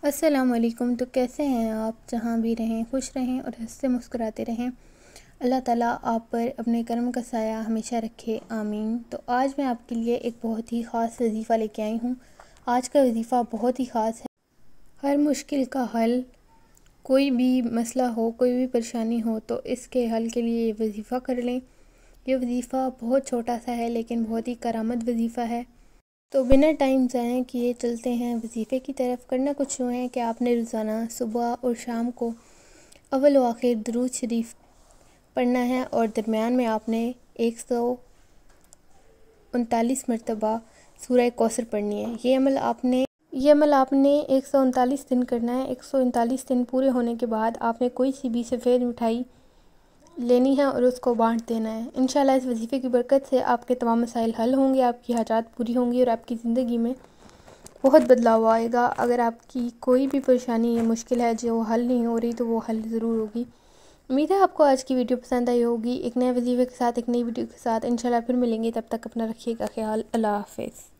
अस्सलामुअलैकुम। तो कैसे हैं आप? जहाँ भी रहें खुश रहें और हंसते मुस्कुराते रहें। अल्लाह ताला आप पर अपने करम का साया हमेशा रखे, आमीन। तो आज मैं आपके लिए एक बहुत ही ख़ास वजीफ़ा लेके आई हूँ। आज का वजीफ़ा बहुत ही ख़ास है। हर मुश्किल का हल, कोई भी मसला हो, कोई भी परेशानी हो तो इसके हल के लिए ये वजीफ़ा कर लें। ये वजीफ़ा बहुत छोटा सा है लेकिन बहुत ही करामत वजीफ़ा है। तो बिना टाइम ज़ाया किए चलते हैं वजीफ़े की तरफ। करना कुछ यूँ है कि आपने रोज़ाना सुबह और शाम को अव्वल व आखिर दुरूद शरीफ पढ़ना है और दरमियान में आपने 139 मरतबा सूरह कौसर पढ़नी है। ये अमल आपने 139 दिन करना है। 139 दिन पूरे होने के बाद आपने कोई सी भी सफ़ेद मिठाई लेनी है और उसको बांट देना है। इंशाल्लाह इस वजीफ़े की बरकत से आपके तमाम मसाइल हल होंगे, आपकी हाजात पूरी होंगी और आपकी ज़िंदगी में बहुत बदलाव आएगा। अगर आपकी कोई भी परेशानी या मुश्किल है जो हल नहीं हो रही तो वो हल ज़रूर होगी। उम्मीद है आपको आज की वीडियो पसंद आई होगी। एक नए वजीफ़े के साथ, एक नई वीडियो के साथ इंशाल्लाह फिर मिलेंगे। तब तक अपना रखिएगा ख्याल। अल्लाह हाफ़िज़।